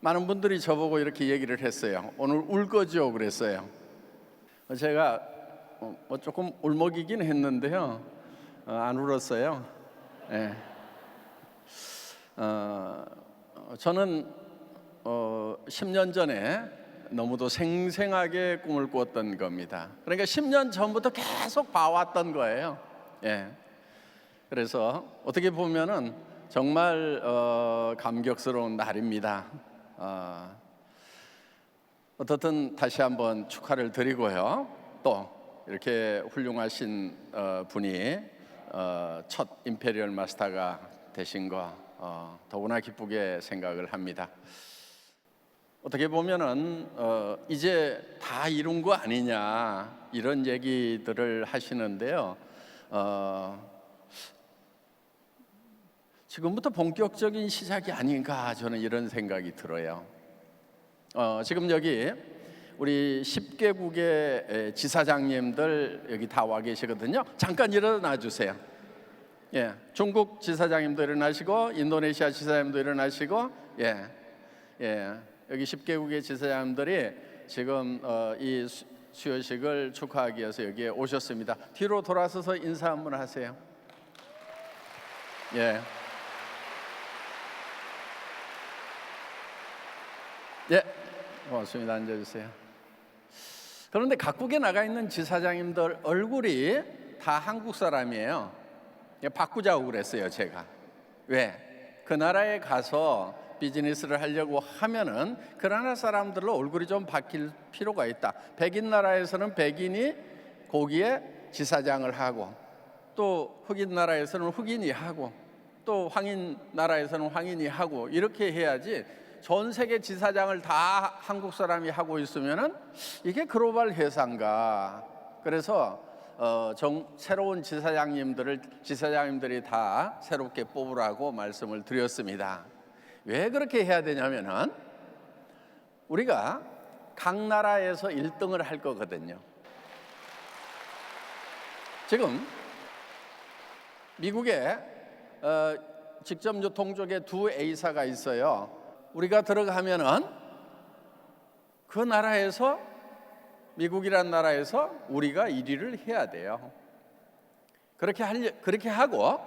많은 분들이 저보고 이렇게 얘기를 했어요. 오늘 울 거죠? 그랬어요. 제가 조금 울먹이긴 했는데요. 안 울었어요. 네. 저는 10년 전에 너무도 생생하게 꿈을 꾸었던 겁니다. 그러니까 10년 전부터 계속 봐왔던 거예요. 예. 그래서 어떻게 보면은 정말 감격스러운 날입니다. 어떻든 다시 한번 축하를 드리고요. 또 이렇게 훌륭하신 분이 첫 임페리얼 마스터가 되신 거 더구나 기쁘게 생각을 합니다. 어떻게 보면은 이제 다 이룬 거 아니냐 이런 얘기들을 하시는데요. 지금부터 본격적인 시작이 아닌가 저는 이런 생각이 들어요. 지금 여기 우리 10개국의 지사장님들 여기 다 와 계시거든요. 잠깐 일어나 주세요. 예, 중국 지사장님도 일어나시고 인도네시아 지사장님도 일어나시고 여기 10개국의 지사장님들이 지금 이 수요식을 축하하기 위해서 여기에 오셨습니다. 뒤로 돌아서서 인사 한번 하세요. 예. 예, 고맙습니다. 앉아주세요. 그런데 각국에 나가 있는 지사장님들 얼굴이 다 한국 사람이에요. 바꾸자고 그랬어요, 제가. 왜? 그 나라에 가서 비즈니스를 하려고 하면은 그 나라 사람들로 얼굴이 좀 바뀔 필요가 있다. 백인 나라에서는 백인이 거기에 지사장을 하고, 또 흑인 나라에서는 흑인이 하고, 또 황인 나라에서는 황인이 하고, 이렇게 해야지 전 세계 지사장을 다 한국 사람이 하고 있으면은 이게 글로벌 회사인가? 그래서 새로운 지사장님들이 다 새롭게 뽑으라고 말씀을 드렸습니다. 왜 그렇게 해야 되냐면은 우리가 각 나라에서 1등을 할 거거든요. 지금 미국에 직접 유통 쪽에 두 A사가 있어요. 우리가 들어가면은 그 나라에서 미국이란 나라에서 우리가 1위를 해야 돼요. 그렇게 하고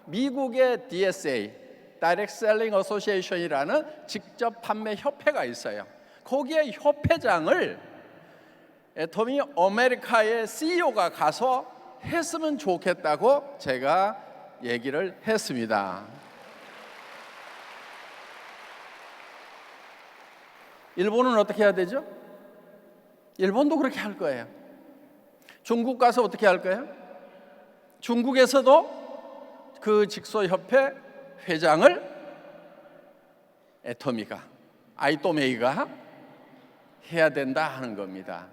미국의 DSA, Direct Selling Association이라는 직접 판매 협회가 있어요. 거기에 협회장을 애터미 아메리카의 CEO가 가서 했으면 좋겠다고 제가 얘기를 했습니다. 일본은 어떻게 해야 되죠? 일본도 그렇게 할 거예요. 중국 가서 어떻게 할 거예요? 중국에서도 그 직소협회 회장을 애터미가, 아이토메이가 해야 된다 하는 겁니다.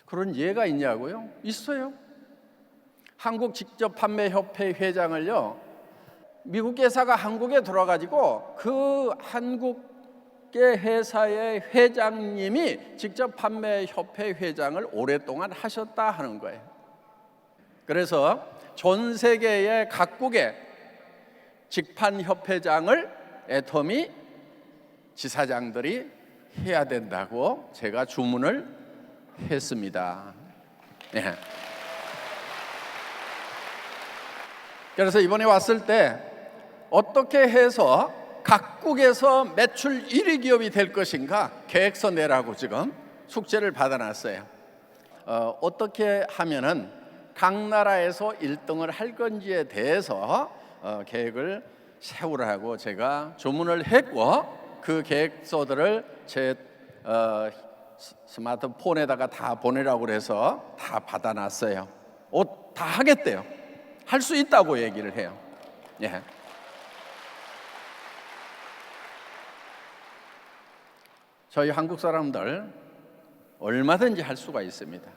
그런 예가 있냐고요? 있어요. 한국 직접 판매 협회 회장을요, 미국 회사가 한국에 들어가지고 그 한국 회사의 회장님이 직접 판매 협회 회장을 오랫동안 하셨다 하는 거예요. 그래서 전 세계의 각국의 직판 협회장을 애터미 지사장들이 해야 된다고 제가 주문을 했습니다. 네. 그래서 이번에 왔을 때 어떻게 해서 각국에서 매출 1위 기업이 될 것인가 계획서 내라고 지금 숙제를 받아놨어요. 어떻게 하면은 각 나라에서 1등을 할 건지에 대해서 계획을 세우라고 제가 주문을 했고, 그 계획서들을 제 스마트폰에다가 다 보내라고 그래서 다 받아놨어요. 다 하겠대요. 할 수 있다고 얘기를 해요. 예. 저희 한국 사람들 얼마든지 할 수가 있습니다.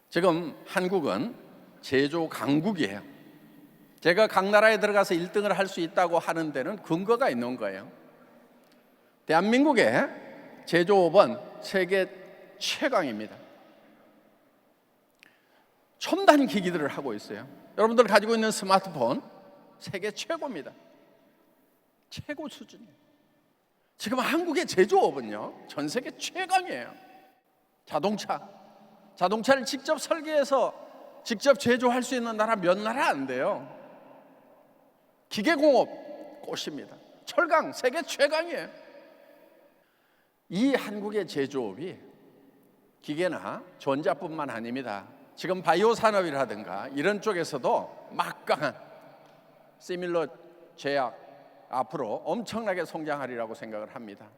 지금 한국은 제조 강국이에요. 제가 각 나라에 들어가서 1등을 할 수 있다고 하는 데는 근거가 있는 거예요. 대한민국의 제조업은 세계 최강입니다. 첨단 기기들을 하고 있어요. 여러분들 가지고 있는 스마트폰 세계 최고입니다. 최고 수준이에요. 지금 한국의 제조업은요, 전 세계 최강이에요. 자동차를 직접 설계해서 직접 제조할 수 있는 나라 몇 나라 안 돼요. 기계공업 꽃입니다. 철강 세계 최강이에요. 이 한국의 제조업이 기계나 전자뿐만 아닙니다. 지금 바이오 산업이라든가 이런 쪽에서도 막강한 시밀러 제약 앞으로 엄청나게 성장하리라고 생각을 합니다.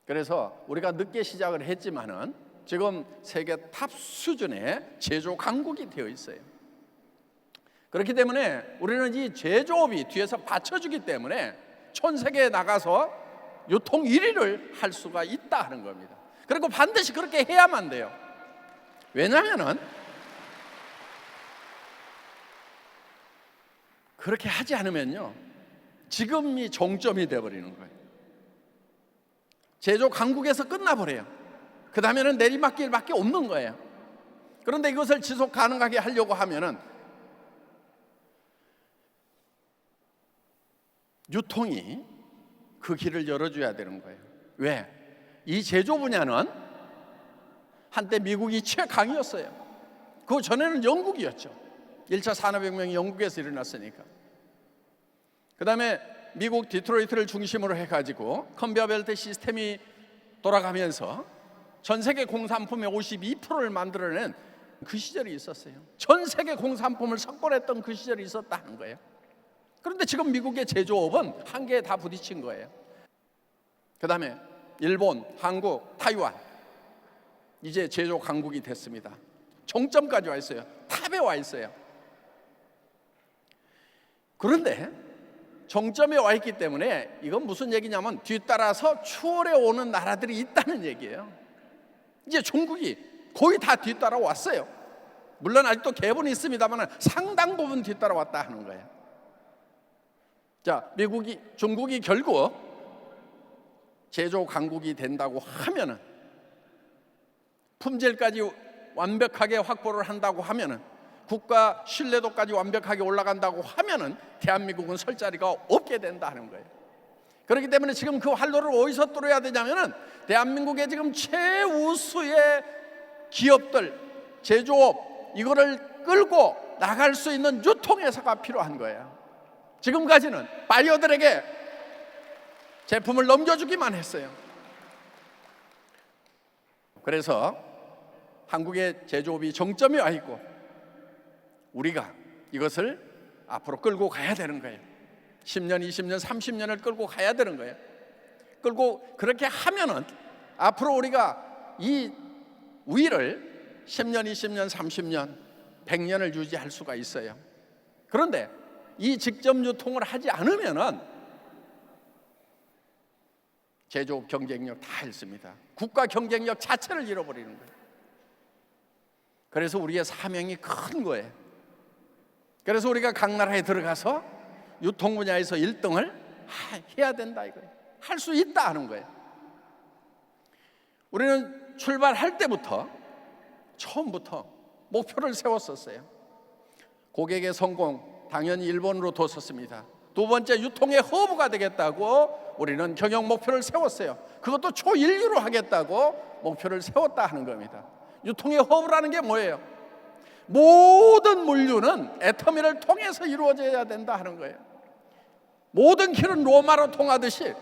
그래서 우리가 늦게 시작을 했지만은 지금 세계 탑 수준의 제조 강국이 되어 있어요. 그렇기 때문에 우리는 이 제조업이 뒤에서 받쳐주기 때문에 전 세계에 나가서 유통 1위를 할 수가 있다 하는 겁니다. 그리고 반드시 그렇게 해야만 돼요. 왜냐하면은 그렇게 하지 않으면요, 지금이 종점이 되어버리는 거예요. 제조 강국에서 끝나버려요. 그 다음에는 내리막길밖에 없는 거예요. 그런데 이것을 지속 가능하게 하려고 하면은 유통이 그 길을 열어줘야 되는 거예요. 왜? 이 제조 분야는 한때 미국이 최강이었어요. 그 전에는 영국이었죠. 1차 산업혁명이 영국에서 일어났으니까. 그 다음에 미국 디트로이트를 중심으로 해가지고 컨베어 벨트 시스템이 돌아가면서 전 세계 공산품의 52%를 만들어낸 그 시절이 있었어요. 전 세계 공산품을 석권했던 그 시절이 있었다는 거예요. 그런데 지금 미국의 제조업은 한계에 다 부딪힌 거예요. 그 다음에 일본, 한국, 타이완, 이제 제조 강국이 됐습니다. 종점까지 와 있어요. 탑에 와 있어요. 그런데 종점에 와 있기 때문에 이건 무슨 얘기냐면 뒤따라서 추월해 오는 나라들이 있다는 얘기예요. 이제 중국이 거의 다 뒤따라 왔어요. 물론 아직도 갭은 있습니다만 상당 부분 뒤따라 왔다 하는 거예요. 자, 중국이 결국 제조 강국이 된다고 하면은, 품질까지 완벽하게 확보를 한다고 하면은, 국가 신뢰도까지 완벽하게 올라간다고 하면은 대한민국은 설 자리가 없게 된다는 거예요. 그렇기 때문에 지금 그 활로를 어디서 뚫어야 되냐면은 대한민국의 지금 최우수의 기업들, 제조업, 이거를 끌고 나갈 수 있는 유통회사가 필요한 거예요. 지금까지는 바이어들에게 제품을 넘겨주기만 했어요. 그래서 한국의 제조업이 정점에 와 있고 우리가 이것을 앞으로 끌고 가야 되는 거예요. 10년, 20년, 30년을 끌고 가야 되는 거예요. 그렇게 하면은 앞으로 우리가 이 우위를 10년, 20년, 30년, 100년을 유지할 수가 있어요. 그런데 이 직접 유통을 하지 않으면은 제조업 경쟁력 다 잃습니다. 국가 경쟁력 자체를 잃어버리는 거예요. 그래서 우리의 사명이 큰 거예요. 그래서 우리가 각 나라에 들어가서 유통 분야에서 1등을 해야 된다 이거예요. 할 수 있다 하는 거예요. 우리는 출발할 때부터 처음부터 목표를 세웠었어요. 고객의 성공 당연히 1번으로 뒀었습니다. 두 번째, 유통의 허브가 되겠다고 우리는 경영 목표를 세웠어요. 그것도 초인류로 하겠다고 목표를 세웠다 하는 겁니다. 유통의 허브라는 게 뭐예요? 모든 물류는 애터미를 통해서 이루어져야 된다 하는 거예요. 모든 길은 로마로 통하듯이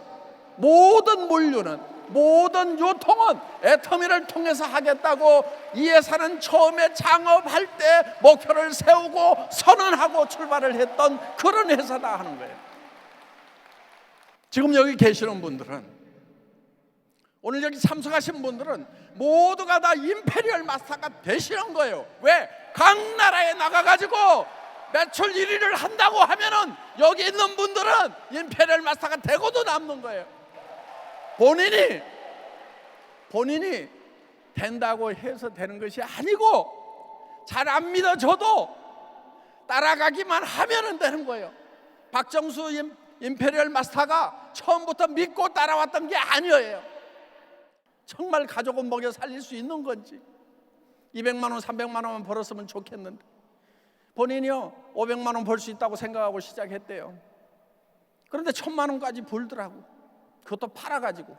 모든 물류는, 모든 유통은 애터미를 통해서 하겠다고 이 회사는 처음에 창업할 때 목표를 세우고 선언하고 출발을 했던 그런 회사다 하는 거예요. 지금 여기 계시는 분들은, 오늘 여기 참석하신 분들은 모두가 다 임페리얼 마스터가 되시는 거예요. 왜? 각 나라에 나가가지고 매출 1위를 한다고 하면은 여기 있는 분들은 임페리얼 마스터가 되고도 남는 거예요. 본인이 된다고 해서 되는 것이 아니고 잘 안 믿어져도 따라가기만 하면 되는 거예요. 박정수 임페리얼 마스터가 처음부터 믿고 따라왔던 게 아니에요. 정말 가족은 먹여 살릴 수 있는 건지 200만 원, 300만 원만 벌었으면 좋겠는데 본인이요 500만 원 벌 수 있다고 생각하고 시작했대요. 그런데 1,000만 원까지 벌더라고. 그것도 팔아가지고.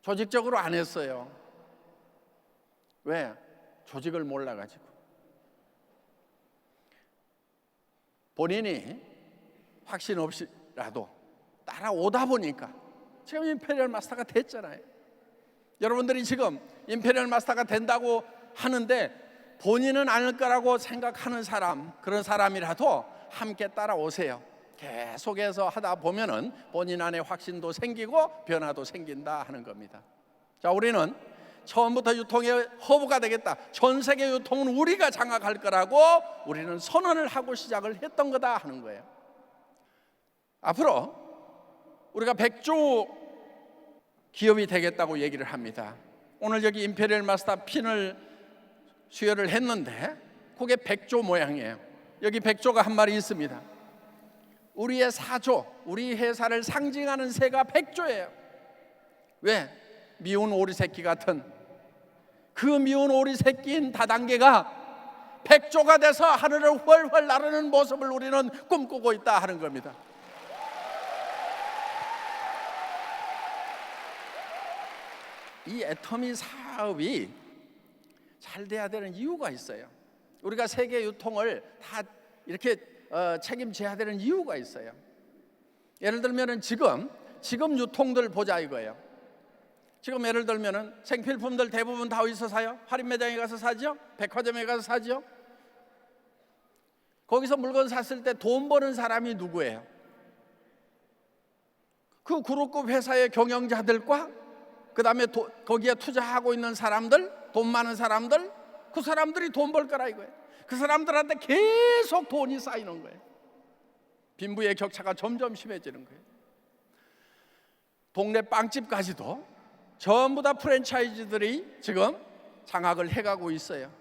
조직적으로 안 했어요. 왜? 조직을 몰라가지고. 본인이 확신 없이라도 따라오다 보니까 지금 임페리얼 마스터가 됐잖아요. 여러분들이 지금 임페리얼 마스터가 된다고 하는데 본인은 아닐 거라고 생각하는 사람, 그런 사람이라도 함께 따라오세요. 계속해서 하다 보면은 본인 안에 확신도 생기고 변화도 생긴다 하는 겁니다. 자, 우리는 처음부터 유통의 허브가 되겠다, 전 세계 유통은 우리가 장악할 거라고 우리는 선언을 하고 시작을 했던 거다 하는 거예요. 앞으로 우리가 100조 기업이 되겠다고 얘기를 합니다. 오늘 여기 임페리얼 마스터 핀을 수여를 했는데 그게 100조 모양이에요. 여기 100조가 한 마리 있습니다. 우리의 사조, 우리 회사를 상징하는 새가 100조예요. 왜? 미운 오리 새끼 같은 그 미운 오리 새끼인 다단계가 100조가 돼서 하늘을 훨훨 나르는 모습을 우리는 꿈꾸고 있다 하는 겁니다. 이 애터미 사업이 잘 돼야 되는 이유가 있어요. 우리가 세계 유통을 다 이렇게 책임져야 되는 이유가 있어요. 예를 들면은 지금 유통들 보자 이거예요. 지금 예를 들면은 생필품들 대부분 다 어디서 사요? 할인 매장에 가서 사죠? 백화점에 가서 사죠? 거기서 물건 샀을 때 돈 버는 사람이 누구예요? 그 그룹급 회사의 경영자들과 그 다음에 거기에 투자하고 있는 사람들, 돈 많은 사람들, 그 사람들이 돈 벌 거라 이거예요. 그 사람들한테 계속 돈이 쌓이는 거예요. 빈부의 격차가 점점 심해지는 거예요. 동네 빵집까지도 전부 다 프랜차이즈들이 지금 장악을 해가고 있어요.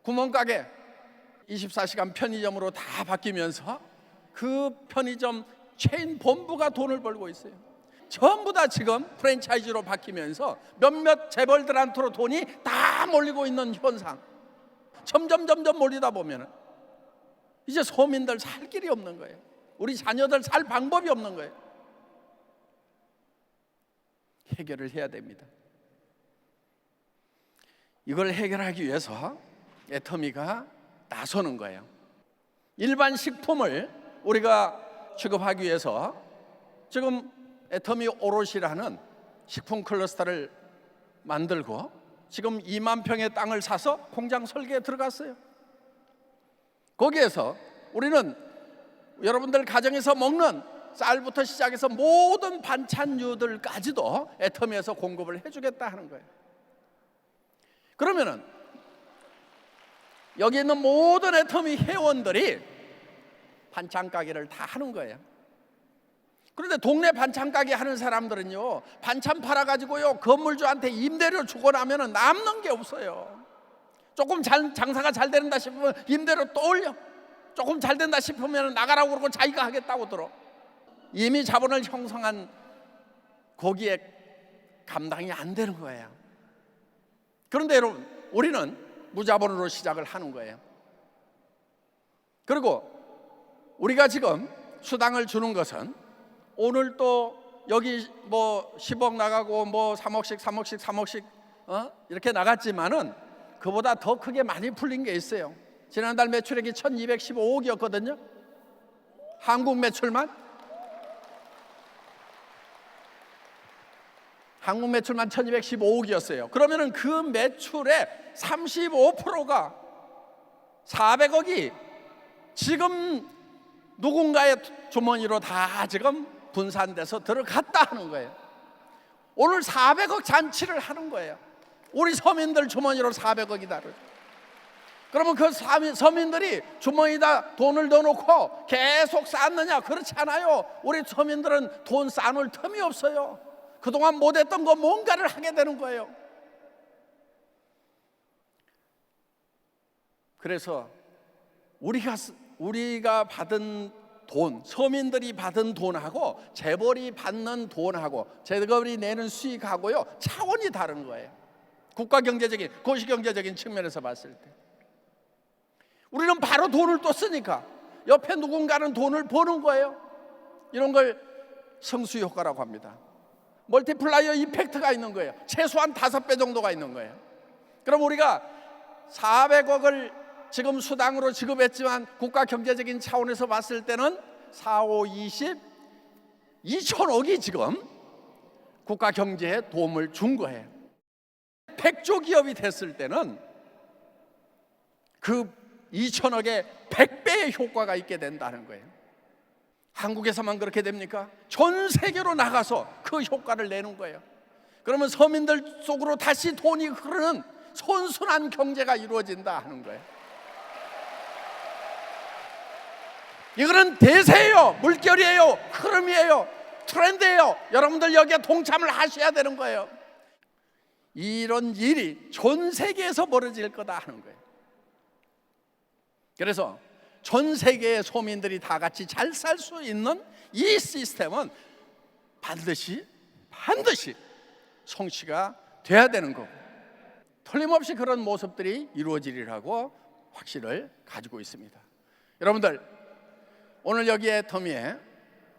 구멍가게 24시간 편의점으로 다 바뀌면서 그 편의점 체인 본부가 돈을 벌고 있어요. 전부 다 지금 프랜차이즈로 바뀌면서 몇몇 재벌들한테로 돈이 다 몰리고 있는 현상. 점점 몰리다 보면 이제 서민들 살 길이 없는 거예요. 우리 자녀들 살 방법이 없는 거예요. 해결을 해야 됩니다. 이걸 해결하기 위해서 애터미가 나서는 거예요. 일반 식품을 우리가 취급하기 위해서 지금 애터미 오롯이라는 식품 클러스터를 만들고 지금 2만 평의 땅을 사서 공장 설계에 들어갔어요. 거기에서 우리는 여러분들 가정에서 먹는 쌀부터 시작해서 모든 반찬류들까지도 애터미에서 공급을 해주겠다 하는 거예요. 그러면은 여기 있는 모든 애터미 회원들이 반찬 가게를 다 하는 거예요. 그런데 동네 반찬 가게 하는 사람들은요, 반찬 팔아가지고요 건물주한테 임대료 주고 나면은 남는 게 없어요. 조금 장사가 잘 된다 싶으면 임대료 또 올려. 조금 잘 된다 싶으면 나가라고 그러고 자기가 하겠다고 들어. 이미 자본을 형성한 거기에 감당이 안 되는 거예요. 그런데 여러분, 우리는 무자본으로 시작을 하는 거예요. 그리고 우리가 지금 수당을 주는 것은 오늘 또 여기 뭐 10억 나가고 뭐 3억씩 이렇게 나갔지만은 그보다 더 크게 많이 풀린 게 있어요. 지난달 매출액이 1215억이었거든요. 한국 매출만 1215억이었어요. 그러면은 그 매출의 35%가 400억이 지금 누군가의 주머니로 다 지금 분산돼서 들어갔다 하는 거예요. 오늘 400억 잔치를 하는 거예요. 우리 서민들 주머니로 400억이다. 그러면 그 서민들이 주머니에다 돈을 넣어놓고 계속 쌓느냐? 그렇지 않아요. 우리 서민들은 돈 쌓아놓을 틈이 없어요. 그동안 못했던 거 뭔가를 하게 되는 거예요. 그래서 우리가 받은 돈, 서민들이 받은 돈하고 재벌이 받는 돈하고 재벌이 내는 수익하고요 차원이 다른 거예요. 국가경제적인, 거시경제적인 측면에서 봤을 때 우리는 바로 돈을 또 쓰니까 옆에 누군가는 돈을 버는 거예요. 이런 걸 성수 효과라고 합니다. 멀티플라이어 이펙트가 있는 거예요. 최소한 5배 정도가 있는 거예요. 그럼 우리가 400억을 지금 수당으로 지급했지만 국가 경제적인 차원에서 봤을 때는 4, 5, 20, 2천억이 지금 국가 경제에 도움을 준 거예요. 100조 기업이 됐을 때는 그 2천억의 100배의 효과가 있게 된다는 거예요. 한국에서만 그렇게 됩니까? 전 세계로 나가서 그 효과를 내는 거예요. 그러면 서민들 속으로 다시 돈이 흐르는 선순환 경제가 이루어진다 하는 거예요. 이거는 대세예요. 물결이에요. 흐름이에요. 트렌드예요. 여러분들 여기에 동참을 하셔야 되는 거예요. 이런 일이 전 세계에서 벌어질 거다 하는 거예요. 그래서 전 세계의 소민들이 다 같이 잘 살 수 있는 이 시스템은 반드시 성취가 돼야 되는 거고, 틀림없이 그런 모습들이 이루어지리라고 확신을 가지고 있습니다. 여러분들, 오늘 여기에 터미에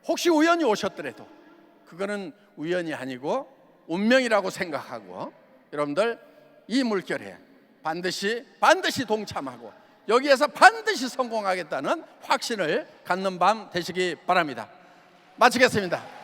혹시 우연히 오셨더라도 그거는 우연이 아니고 운명이라고 생각하고, 여러분들 이 물결에 반드시 동참하고 여기에서 반드시 성공하겠다는 확신을 갖는 밤 되시기 바랍니다. 마치겠습니다.